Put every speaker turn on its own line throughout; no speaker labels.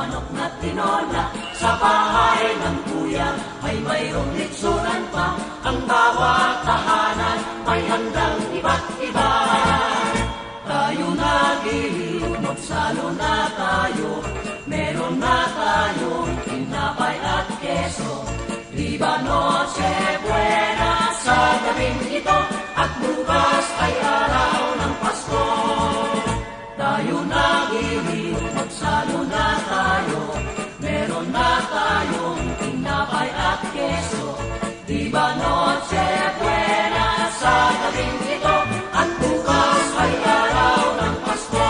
manok na tinola. Sa bahay ng kuya ay mayroong litsunan pa. Ang bawat tahanan may handang iba't iba. Tayo nagiliw, magsalo na tayo. Meron na tayong tinapay at keso. Viva Noche Buena sa gabing ito. At bukas ay araw ng Pasko. Tayo nagiliw, magsalo na tayo. Meron na tayong tinapay at keso. Viva Noche Buena sa gabing ito. At bukas ay araw ng Pasko.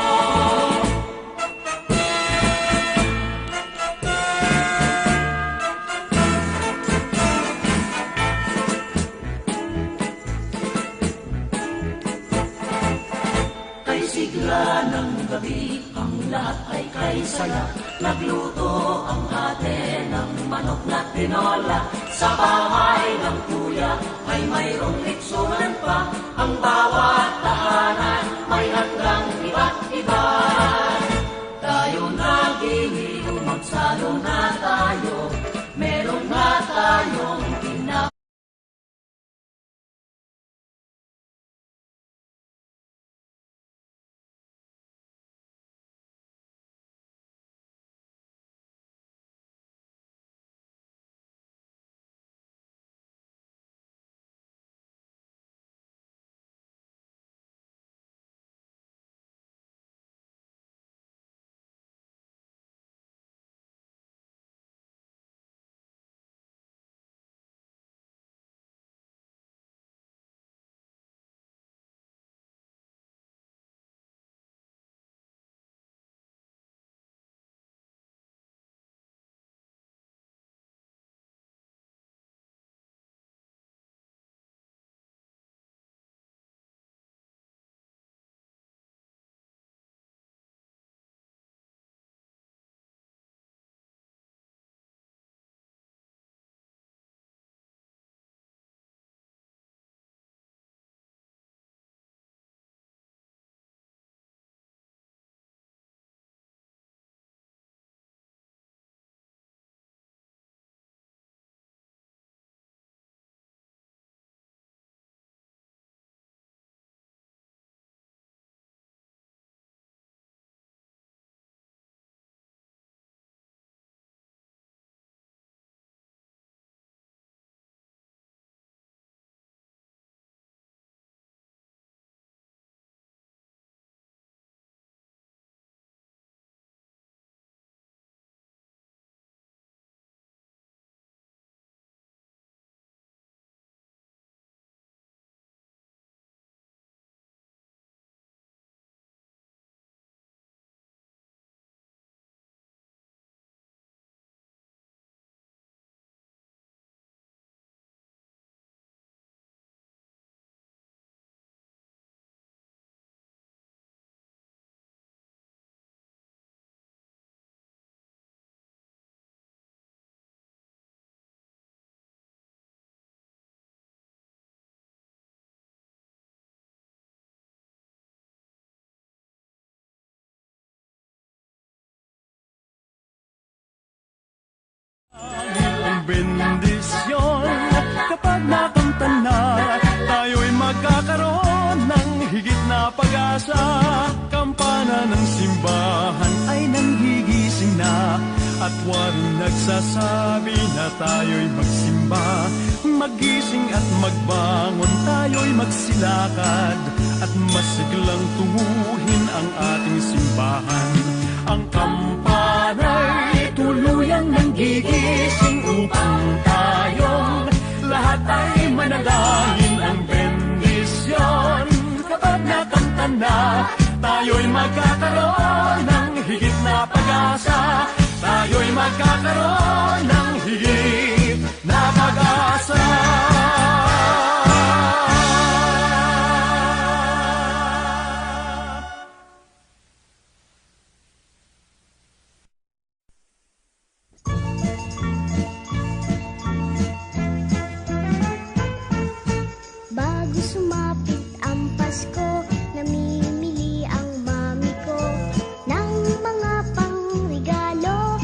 Kay sigla ng gabi, ang lahat ay kay saya. Nagluto ang ate ng manok na tinola. Sa bahay ng kuya ay mayroong litsunan pa. Ang bawat tahanan may handang iba't iba. Tayo nagiliw, magsalo na tayo. Meron na tayong tinapay.
Bendisyon kapag nakanta na, tayo'y magkakaroon ng higit na pag-asa. Kampana ng simbahan ay nanghigising na, at waring nagsasabi na tayo'y magsimba. Magising at magbangon, tayo'y magsilakad, at masiglang tunguhin ang ating simbahan. Ang kampana'y tuluyang nanggigising upang tayong lahat ay manalangin ang bendisyon. Kapag nakanta na, tayo'y magkakaroon ng higit na pag-asa. Tayo'y magkakaroon ng higit na pag-asa.
Bago sumapit ang Pasko, namimili ang mami ko ng mga pangregalo.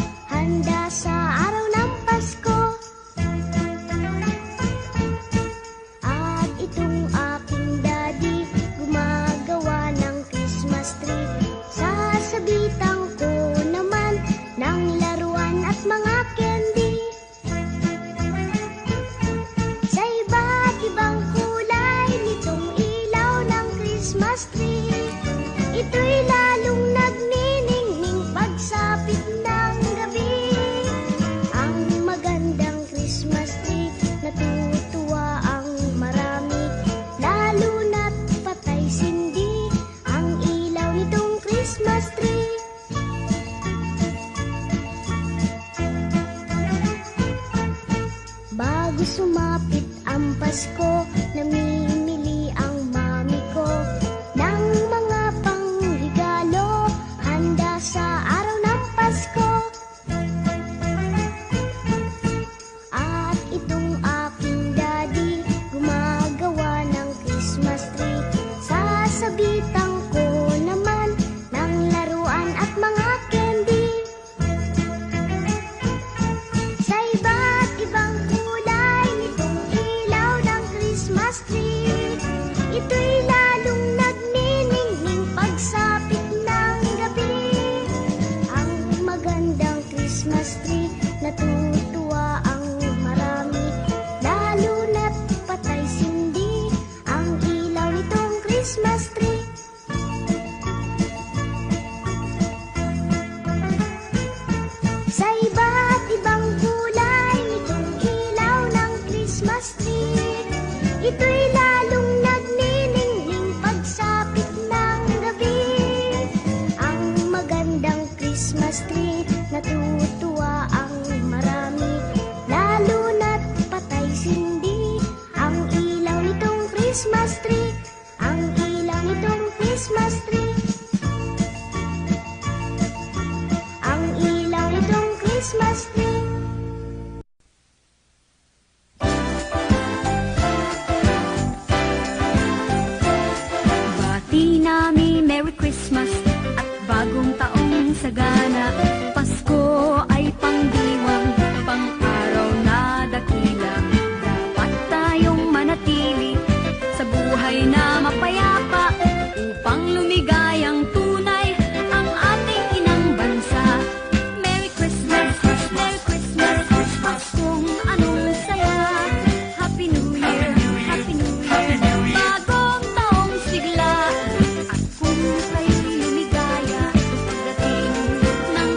sumapit ang Pasko, namimili ang mami ko ng mga panghigalo, handa sa araw ng Pasko. At itong aking daddy, gumagawa ng Christmas tree. Sasabitan ko naman ng laruan at mga candy. Sa iba't ibang kulay nitong ilaw ng Christmas tree, ito'y lalong nagniningning pagsapit ng gabi. Ang magandang Christmas tree, natutuwa ang marami, lalo na't patay sindi ang ilaw nitong Christmas tree. Sa iba't ibang kulay nitong ilaw ng Christmas tree, ito'y lalong nagniningning pagsapit ng gabi. Ang magandang Christmas tree, natutuwa ang marami, lalo na't patay sindi ang ilaw nitong Christmas tree. Ang ilaw nitong Christmas tree. Ang ilaw nitong Christmas tree.
Bati namin Merry Christmas at bagong taong sagana. Pasko ay pangdiwang, pang-araw na dakila. Dapat tayong manatili sa buhay na mapayapa upang lumigayang tunay ang ating inang bansa. Merry Christmas, Merry Christmas, Christmas kung anong saya. Happy New Year, Happy New Year, bagong taong sigla. At kung kayo'y lumigaya, dating ng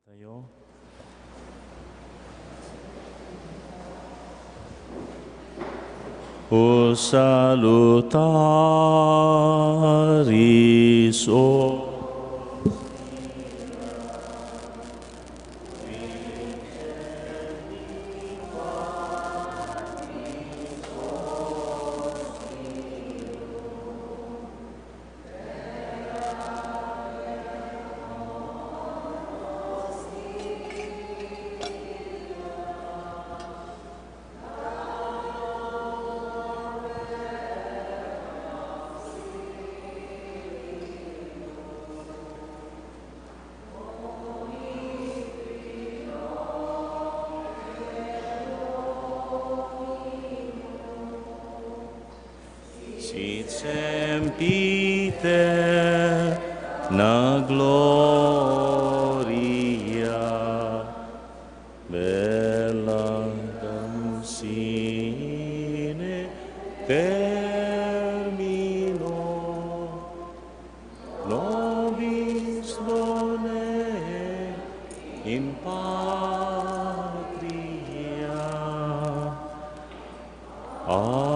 Tayo. O salutaris o sit sempiter na gloria bella sine termino nobis bone in patria. Amen.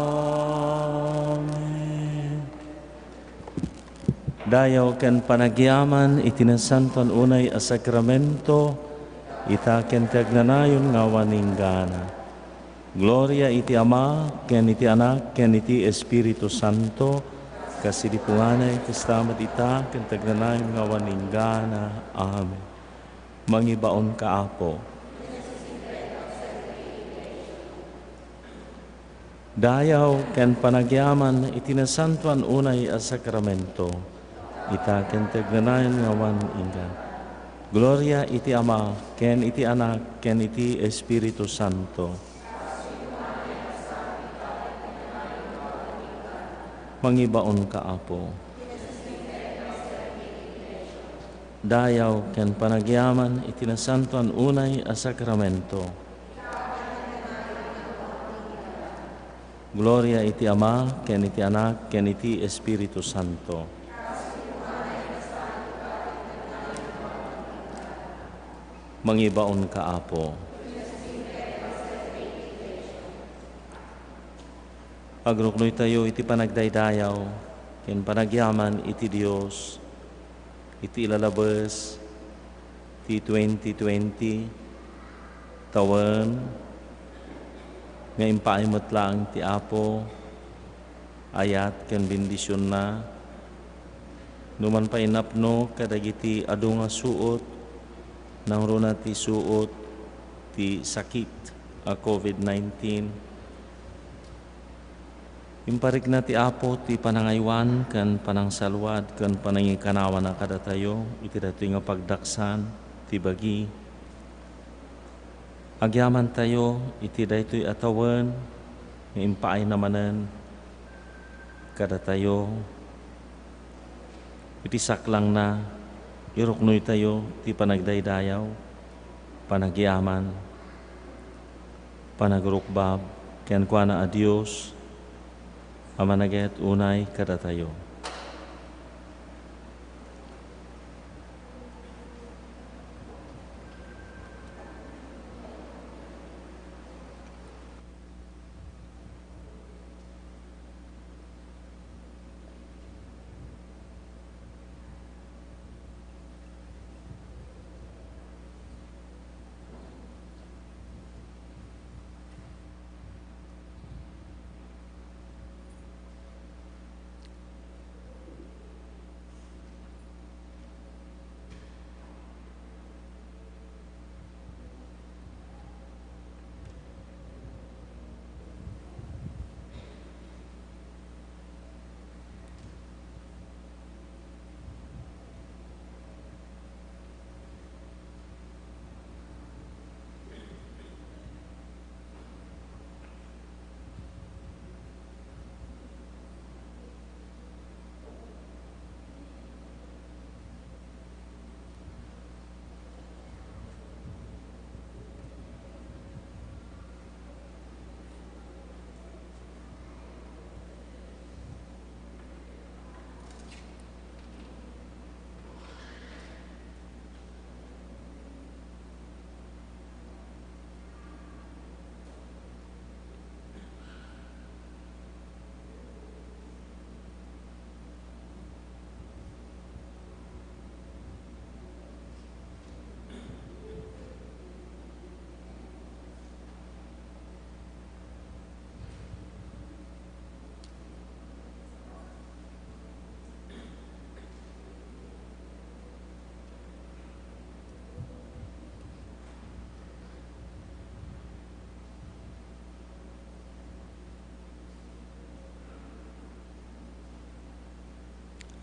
Dayaw ken panagyaman itinasanton unay a sakramento ita ken tagnanayon nga waninggana. Gloria iti Ama ken iti Anak ken iti Espiritu Santo kasi dipunganay kastamat ita ken tagnanayon nga waninggana. Amen. Mangibaon ka Apo. Dayaw ken panagyaman itinasantuan unay a sakramento ita ken tagnanayon nga waninggana. Gloria iti Ama ken iti Anak ken iti Espiritu Santo. Mangibaon ka Apo. Dayaw ken panagyaman itinasantuan unay a sakramento. Gloria iti Ama ken iti Anak ken iti Espiritu Santo. Mangibaon ka Apo. Agruknoy tayo iti panagdaydayaw ken panagyaman iti Dios iti ilalabes ti 2020 tawen nga impaimot lang ti Apo ayat ken bendisyon na numan pa inapno kadagiti adu nga suot nang runa ti suot ti sakit a COVID-19. Imparik na ti Apo ti panangaywan ken panangsalwad ken panangikanawan na kadatayo iti datoy nga pagdaksan ti bagi. Agyaman tayo iti daytoy atawen nga impaay namanen kadatayo iti saklang na iruknoy tayo ti panagdaydayaw panagyaman panagrukbab ken kuana a Dios amanaget unay kadatayo.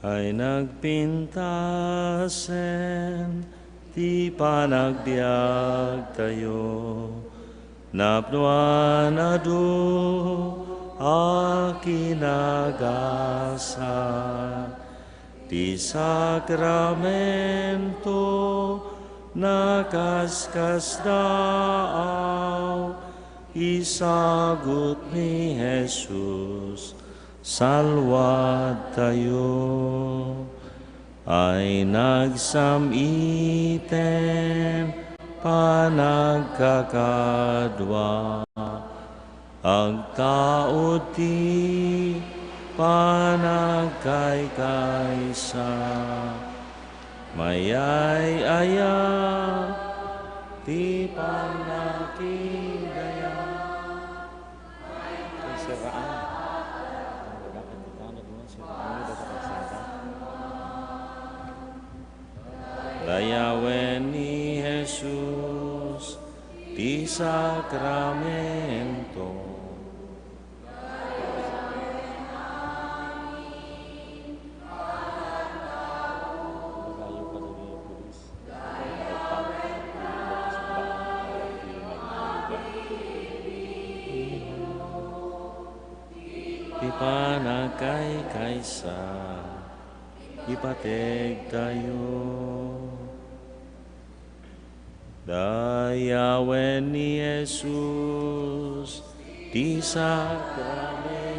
ay nagpintasen, ti panagbiag tayo, napnuan na akinagasa, ti sakramento nakaskas daaw, isagot ni Jesus, salwat tayo, ay nagsamiten panagkakadwa, agtaod ti panagkaykaysa, mayay-aya ti panakidaya. Layawen ni Jesus ti sakramento, ti panagkaykaysa, ipateg tayo. Dayawen ni Jesus ti sakramento,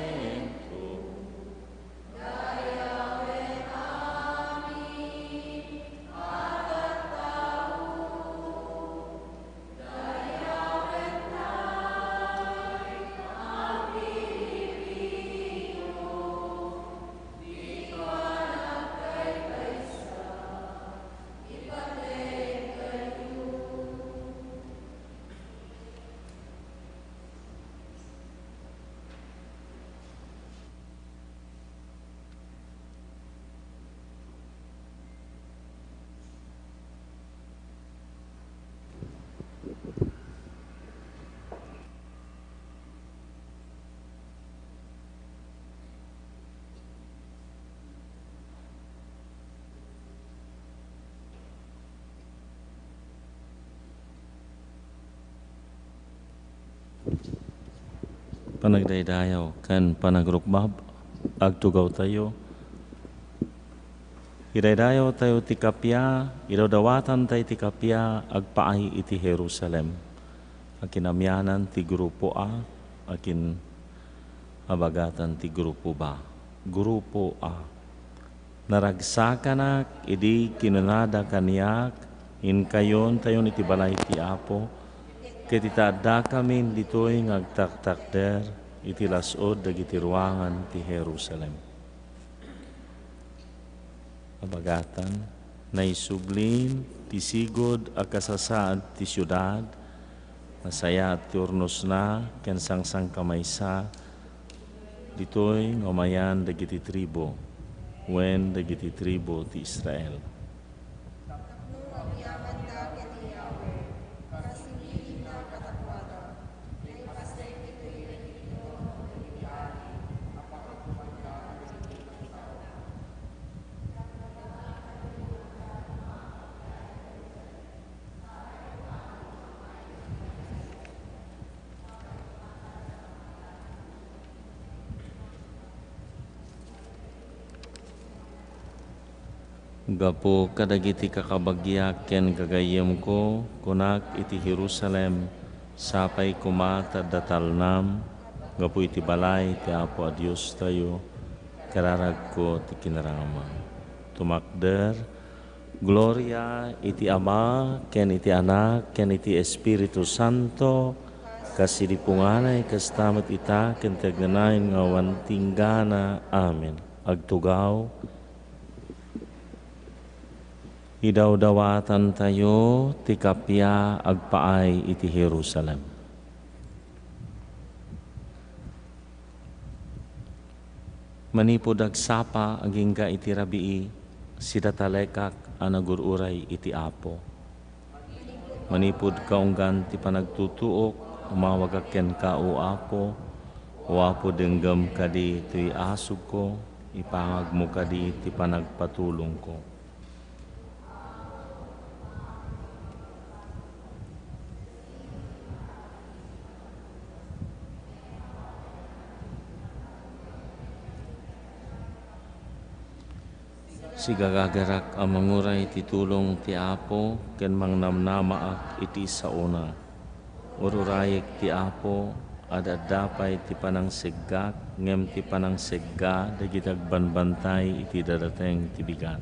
panagdaydayaw kan panagrukbab, agtugaw tayo. Idaydayaw tayo ti kapya, idawdawatan tayo ti kapya, agpaay iti Jerusalem. Akinamyanan ti grupo A, akin abagatan ti grupo B. Grupo A. Naragsakanak, idi kinunada kaniyak, in kayon tayo iti balay ti Apo, ket itaadda kami ditoy ngagtaktakder iti lasod dagiti ruangan ti Jerusalem. Abagatan, naisublin ti sigod a kasasaad ti syudad, masaya at turnos na ken sangsang kamaysa, ditoy ngamayan dagiti tribo, wen dagiti tribo ti Israel. Gapo kadagiti kakabagyak ken gagayem ko, kunak iti Jerusalem, sapay kumata datalnam, gapo iti balay ti Apo a Dios tayo, kararag ko ti kinarama. Tumakder, gloria iti Ama, ken iti Anak, ken iti Espiritu Santo, kasilipunganay kastamat ita, ken tagnanayon nga wantinggana. Amen. Agtugaw, idawdawatan tayo, ti kapya agpaay iti Jerusalem. Manipod agsapa agingga iti rabii, sida talekak anagururay iti Apo. Manipod kaunggan ti panagtutuok, umawagakken ka o Apo, o Apo denggam kadi iti asog ko, ipangag mo kadi ti panagpatulong ko. Sigagagarak ang manguray ti tulong ti Apo ken mangnamnamaak iti sauna. Ururayek ti Apo adadapay ti panangseggak ngem ti panangsegga dagiti agbanbantay iti dadateng ti bigat.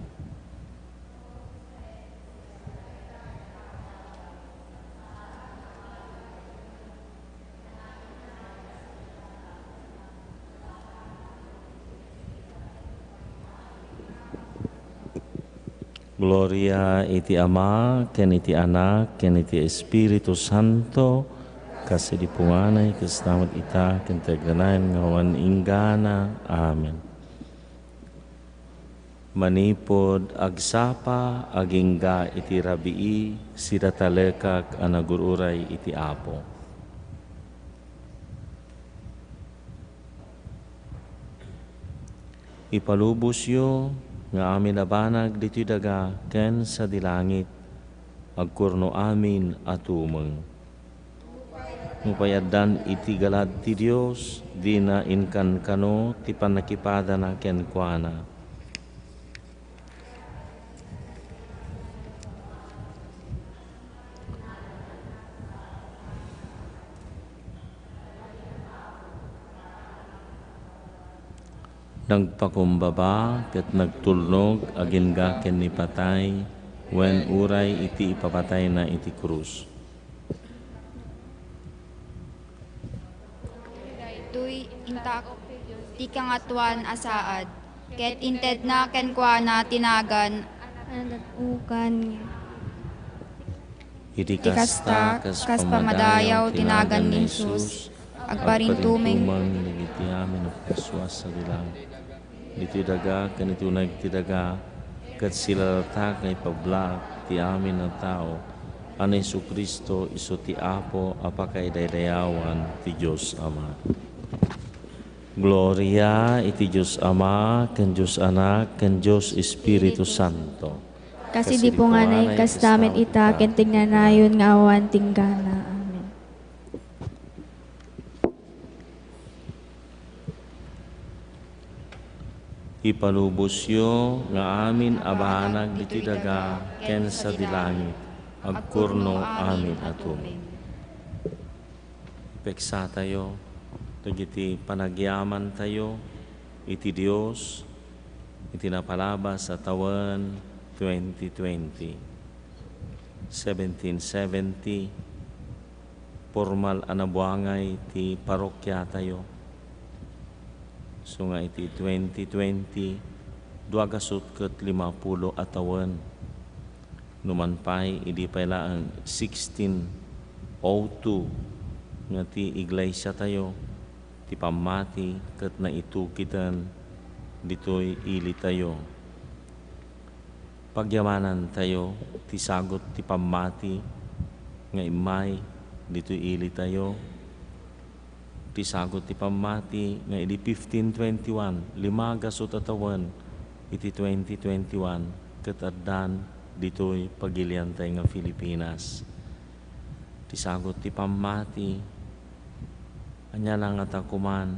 Gloria iti Ama, ken iti Anak, ken iti Espiritu Santo, kasi di punganay, kas tamat ita, ken tagnanayan ngawan inggana. Amen. Manipod agsapa, agingga iti rabii, sida talekak anagururay iti Apo. Ipalubos yo, nga amin nabanag dito'y daga ken sa dilangit, agkurno amin atumeng. Mupayaddan iti galad ti Diyos, di na inkan kano ti panakipada na ken kuana. Nagpakumbaba ket nagtulnog agingga ken ni patay wen uray iti ipapatay na iti krus.
Daytoy intak ti kangatuan asaad ket inted na ken kuana tinagan
Anatukan.
Iti
kasta kas pamadayaw tinagan ni Jesus agparintumeng
iti amin kaswas sa dilang. Dito'y daga ken iti unay ti daga ket sila latak nga ipablag ti amin na tao. Ano Jesucristo iso ti Apo apakay daydayawan ti Dios Ama. Gloria iti Dios Ama ken Dios Anak ken Dios Espiritu Santo.
Kasi di po nga na kastamit ita ken tignanayon nga awan tinggana. Amen.
Ipalubos yo nga amin abanag diti daga ken sa dilangit agkurno amin atum. Peksa tayo dagiti panagyaman tayo iti Dios iti napalabas sa tawen 2020 1770 formal anabuangay ti parokya tayo. So nga iti 2020, 250 atawan. Numanpay, idi pala ang 1602 nga ti iglesia tayo, ti pamati, kat na itukitan, dito'y ili tayo. Pagyamanan tayo, ti sagot ti pamati, nga imay, dito'y ili tayo. Ti sagot ti pamati nga iti 1521 5 atawan iti 2021 ket addan ditoy pagilian tay nga Pilipinas. Ti sagot ti pamati anya lang nga takuman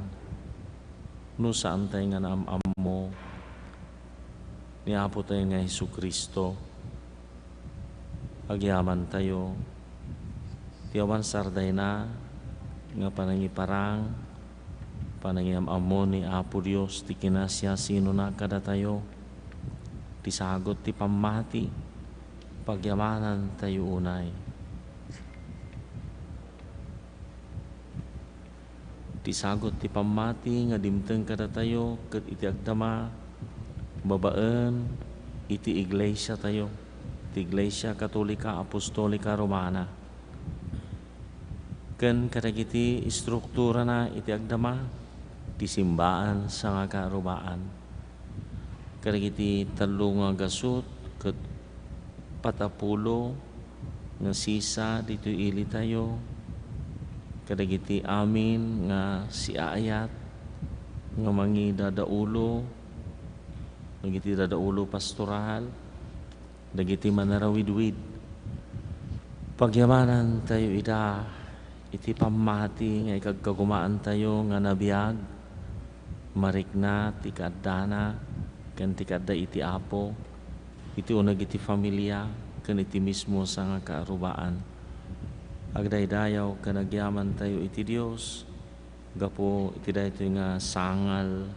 no saan tay nga naamam mo ni Apo tayo nga Jesucristo. Agyaman tayo ti awan sarday na nga panangiparang panangiamamo ni Apo Dios ti kinasya sino na kada tayo ti sagot ti pamati pagyamanan tayo unay ti sagot ti pamati nga dimteng kada tayo ket iti agdama babaen iti iglesia tayo ti Iglesia Katolika Apostolika Romana ken kadagiti istruktura na iti agdama ti simbaan sa nga karubaan kadagiti talo nga gasut ket patapulo nga sisa dito ili tayo kadagiti amin nga siayat nga mangidadaulo dagiti dadaulo pastoral, dagiti manarawidwid. Pagyamanan tayo iti pamati nga ikagkagumaan tayo nga nabiyag, marikna, ti kaddana, ken ti kadda iti apo, iti unag iti familia, ken iti mismo sa nga kaarubaan. Agdaydayaw kanagyaman tayo iti Dios, gapo iti daytoy nga sangal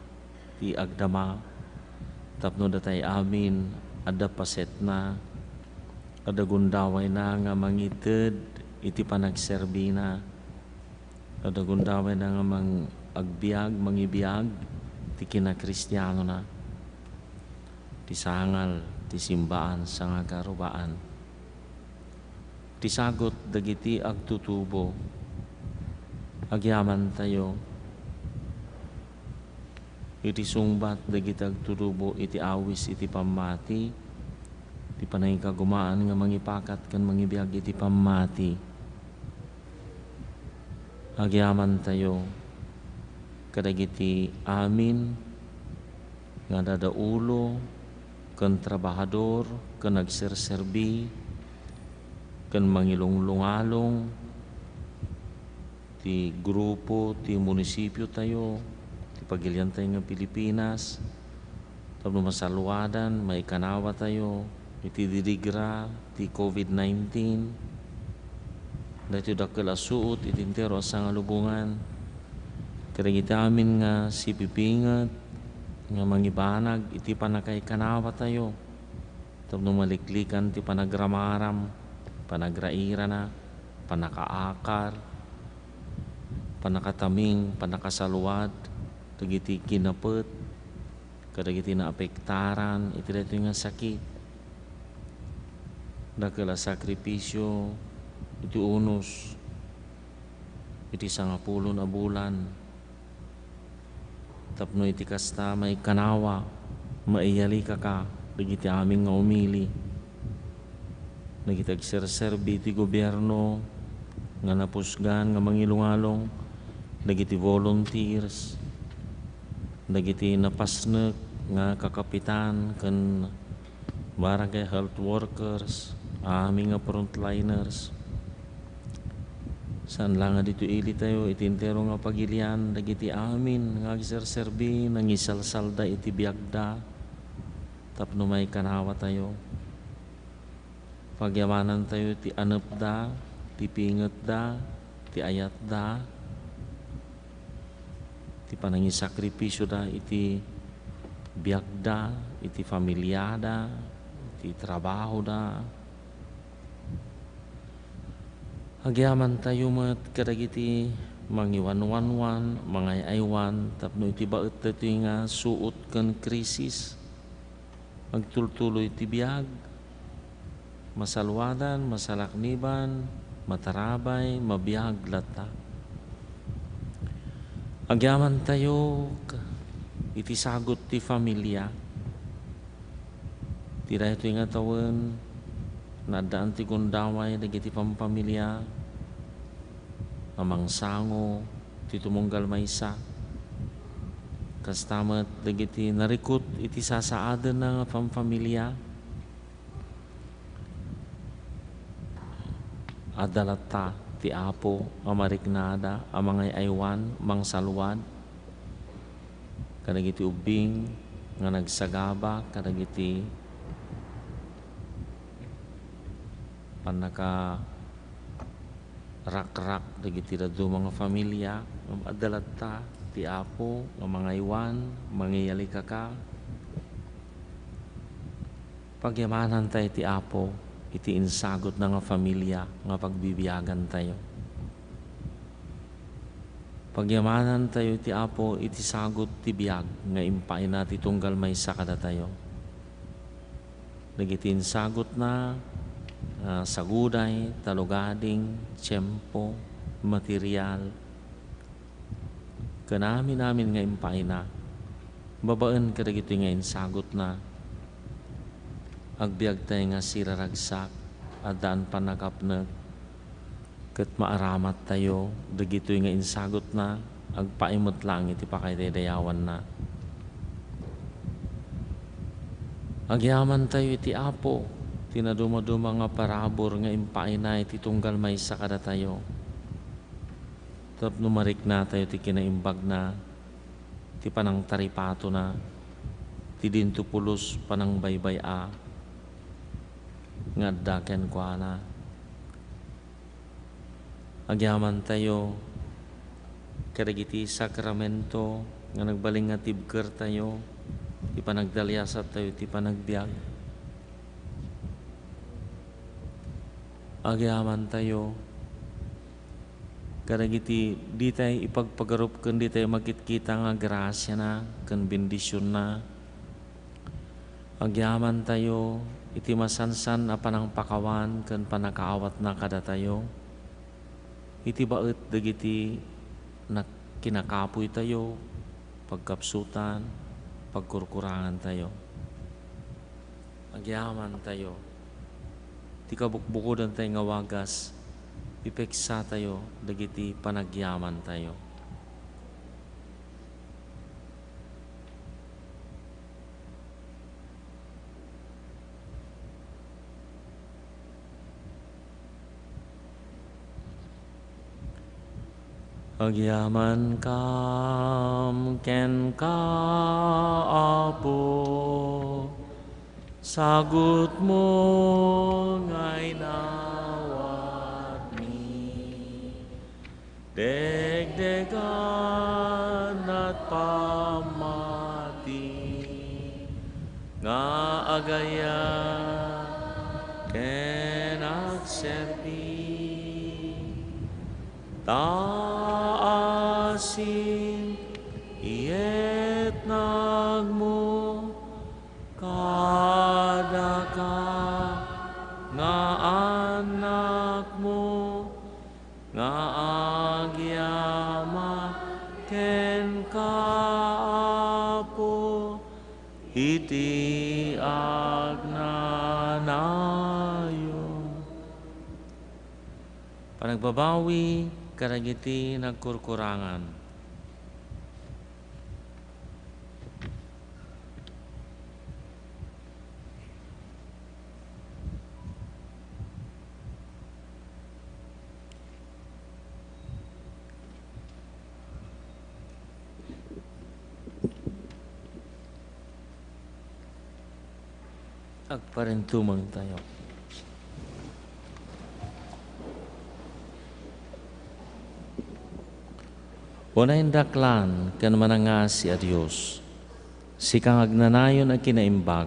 ti agdama, tapno datay amin, adda paset na, adda gundaway na nga mangited, iti panagserbi na, adda gundaway na nga mangibiyag, ti kinakristyano na, ti sangal, ti simbaan sa nga karubaan. Ti sagot dagiti agtutubo, agyaman tayo, iti sungbat dagiti agtutubo, iti awis, iti pamati, iti panangikagumaan nga mangipakat kan mangibiyag iti pamati. Agyaman tayo, kadagiti amin, nga dadaulo, kan trabahador, kan nagserserbi, kan mangilunglungalong, ti grupo, ti munisipyo tayo, ti pagilian tayo ng Pilipinas, tapos masalwadan, may kanawa tayo, iti dirigra, ti COVID-19, dahito dakil asuot, iti intero sa nga lubungan, kadagiti amin nga si pipingat, nga mangibanag, iti panakay kanawa tayo, tapos maliklikan, ti panagramaram, panagraira na, panakaakar, panakataming, panakasalwad, dagiti kinapet, kadagiti naapektaran, iti dito nga sakit, dakila sakripisyo, iti unos, iti 10 na bulan, tapno iti kasta may kanawa, maiyali ka, dagiti aming nga umili, nagitagserserbi iti gobyerno, nga napusgan, nga mangilungalong, dagiti volunteers, dagiti napasnek, nga kakapitan, kan barangay health workers, aming nga frontliners, saan lang nga dito ili tayo, iti intero nga pagilian, dagiti amin, nga agserserbi, nangisalsalda iti biyagda, tapno may kanawa tayo. Pagyamanan tayo, ti anep da, ti pinget da, ti ayat da, ti panangisakripisyo da, iti biyagda, iti familiada, iti trabaho da. Agyaman tayo mat kadagiti mangiwan-wanwan, mangayaywan, tapno iti baet tayo nga suot kan krisis, magtultuloy iti biyag, masalwadan, masalakniban, matarabay, mabiyag lata. Agyaman tayo iti sagot ti familia, ti dayto nga tawen, nadaan ti gundaway dagiti pampamilya, mamangsango, ti tumunggal maysa, kastamat dagiti narikot iti sasaaden na nga pampamilya, adalata ti apo, amariknada, amangay aywan, mangsalwad, kadagiti ubing, nga nagsagaba, kadagiti panaka rak-rak dagiti dadu mga familia, adalata ti apo, mga iwan, mangiyali ka, pagyamanan tayo ti apo, iti insagot na nga familia, nga pagbibiyagan tayo. Pagyamanan tayo ti apo, iti sagot ti biyag, nga impay na ti tunggal may sakada tayo. Dagiti insagot na, saguday, talugading, tiyempo, material, kanami namin nga impay na, babaan kadagito nga insagot na, agbiag tayo nga siraragsak, adaan panakapnag, ket maaramat tayo, dagito nga insagot na, agpaimot lang iti pakaydayawan na. Agyaman tayo iti Apo, tinaduma-duma nga parabor nga impaina iti tunggal may sakada tayo. Tapno marik na tayo ti kinaimbag na, ti panang taripato na, ti dinto pulos panang baybay a, nga daken kwa na. Agyaman tayo, karagiti sakramento, nga nagbaling nga tibker tayo, ti panagdalyasat tayo, ti panagbiag. Agyaman tayo, karagiti di tayo ipagpagarup ken di tayo magkitkita nga grasya na, ken bendisyon na. Agyaman tayo, iti masansan na panang pakawan, ken panakaawat na kada tayo. Iti baet dagiti na kinakapoy tayo, pagkapsutan, pagkurkurangan tayo. Agyaman tayo, ti kabukbukodan tayo nga wagas, ipeksa tayo, dagiti panagyaman tayo. Agyaman kam ken ka Apo, sagot mo ngay nawat mi, degdegan at pamati, nga agaya ken agserbi, taasin iyet nagmo kada ka nga anak mo nga agyama ken Apo iti agnanayo. Panagbabawi karagiti nagkurkurangan. Agparintumang tayo. Unahin daklan ken manangasi a Dios, sikang agnanayon a kinaimbag,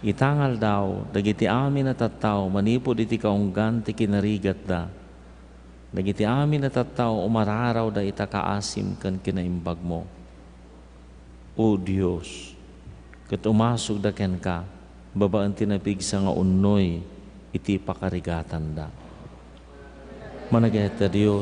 itangal daw dagiti amin a tattao manipod iti kaunggan ti kinarigat da, dagiti amin a tattao umararaw da itakaasim ken kinaimbag mo. O Dios, ket umasog da ken ka, babaan tinapigsa nga unnoy iti pakarigatan da. Managayat a Dios,